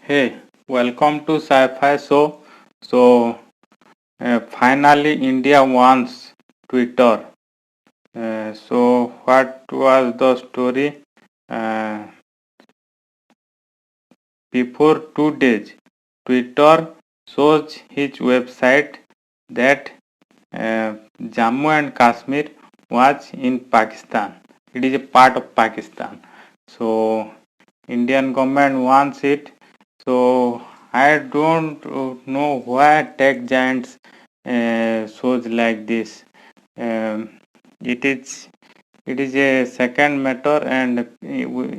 Hey, welcome to Sci-Fi Show. Finally, India wants Twitter. What was the story? Uh, Before 2 days, Twitter shows his website that Jammu and Kashmir was in Pakistan. It is a part of Pakistan. So, Indian government wants it. So I don't know why tech giants shows like this. Um, it is it is a second matter, and um,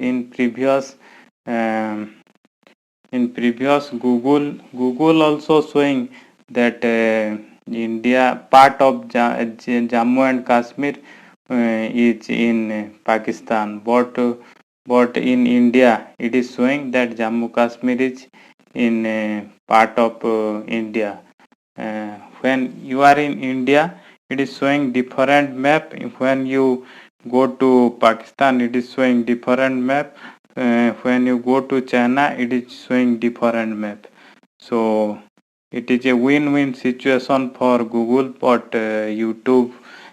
in previous Google also showing that India part of Jammu and Kashmir is in Pakistan, but in India it is showing that Jammu Kashmir is in part of India. When you are in India, it is showing different map. When you go to Pakistan, it is showing different map. When you go to China, it is showing different map. So it is a win-win situation for Google, but YouTube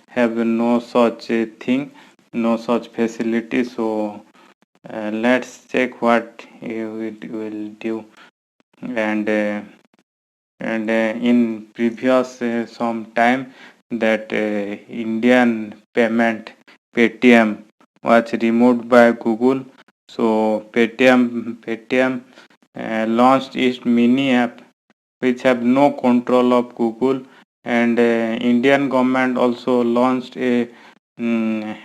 have no such thing, no such facility. So let's check what it will do. And uh, and uh, in previous some time that Indian payment Paytm was removed by Google. So Paytm launched its mini app which have no control of Google, and Indian government also launched a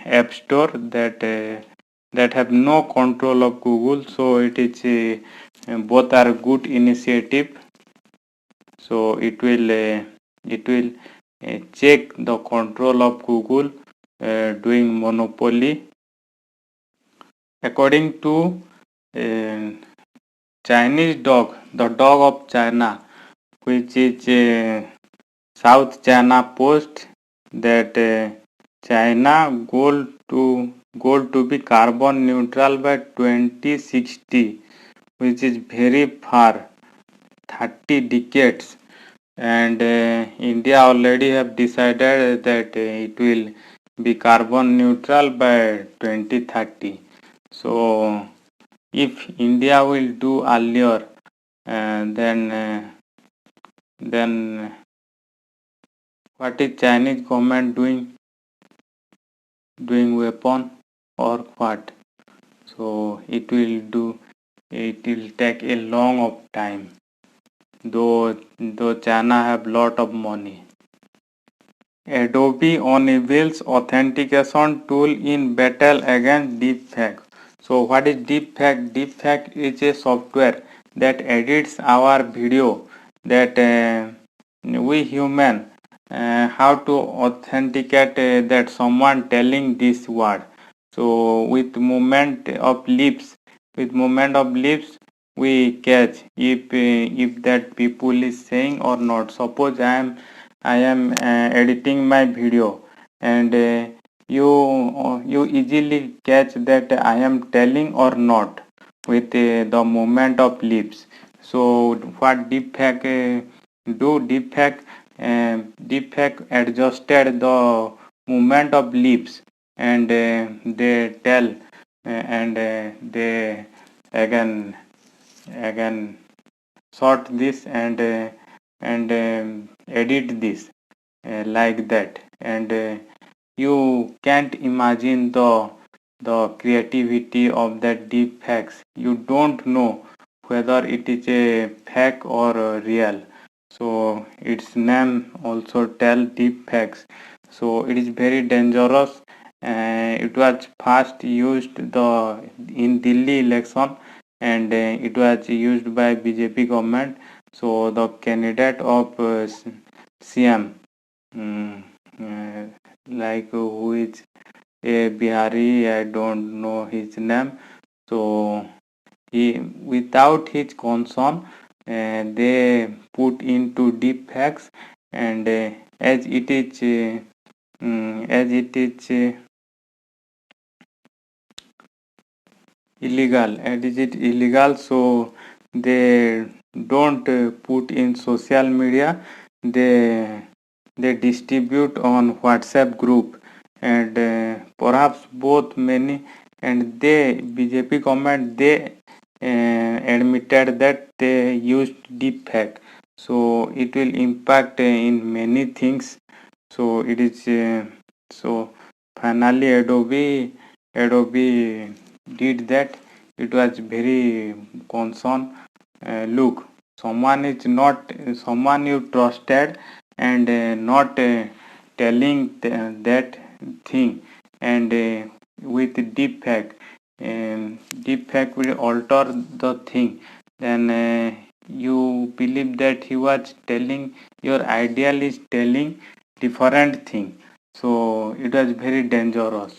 app store that have no control of Google. So it is both are good initiative. So it will check the control of Google doing monopoly. According to uh, Chinese dog, the dog of China, which is South China Post, that China goal to be carbon neutral by 2060, which is very far, 30 decades. And India already have decided that it will be carbon neutral by 2030. So if India will do earlier, then what is Chinese government doing weapon or what? So it will take a long of time, though China have lot of money. Adobe unveils authentication tool in battle against deepfake. So what is deepfake? Deepfake is a software that edits our video that we human how to authenticate that someone telling this word. So with movement of lips, we catch if that people is saying or not. Suppose I am editing my video, and you easily catch that I am telling or not with the movement of lips. So what deepfake adjusted the movement of lips, and they tell and they again again sort this, and edit this like that. And you can't imagine the creativity of that deep facts. You don't know whether it is a fake or real. So its name also tell deep facts. So it is very dangerous. It was first used in Delhi election, and it was used by BJP government. So the candidate of CM, like who is a Bihari, I don't know his name. So he, without his consent, they put into deep facts, and as it is illegal, and is it illegal? So they don't put in social media. They distribute on WhatsApp group, and perhaps both many, and they BJP government, they admitted that they used deep fake, so it will impact in many things. So it is so finally Adobe did that. It was very concern. Look, someone you trusted, and not telling that thing, and with deep fake will alter the thing. Then you believe that he was telling, your ideal is telling different thing, so it was very dangerous.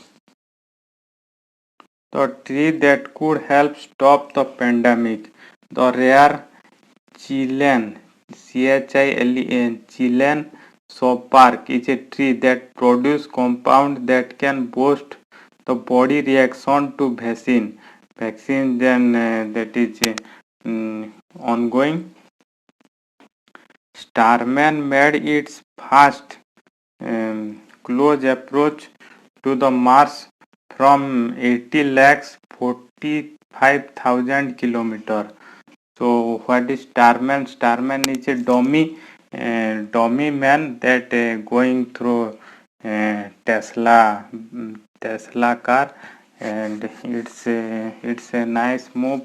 The tree that could help stop the pandemic, the rare Chilean, Chilean, Chilean soapbark is a tree that produces compound that can boost the body reaction to vaccine. Vaccine then that is ongoing. Starman made its fast, close approach to the Mars from 80 lakhs 45,000 kilometer. So what is Starman? Starman is a dummy man that going through Tesla car, and it's a nice move.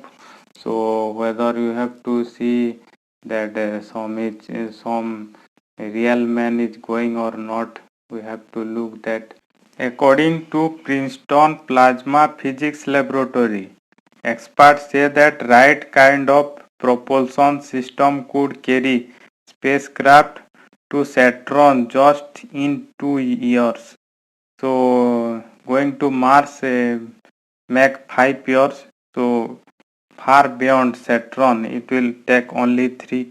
So whether you have to see that some real man is going or not, we have to look that. According to Princeton Plasma Physics Laboratory, experts say that right kind of propulsion system could carry spacecraft to Saturn just in 2 years. So going to Mars make 5 years. So far beyond Saturn, it will take only three.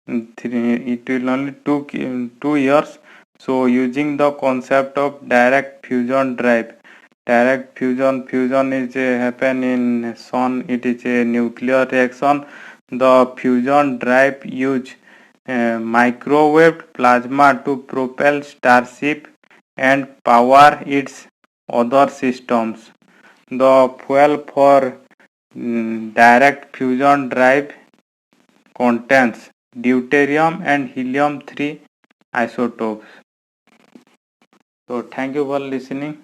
It will only 2 years. So using the concept of direct fusion drive. Direct fusion is happen in sun. It is a nuclear reaction. The fusion drive use microwave plasma to propel Starship and power its other systems. The fuel for direct fusion drive contains deuterium and helium 3 isotopes. So thank you for listening.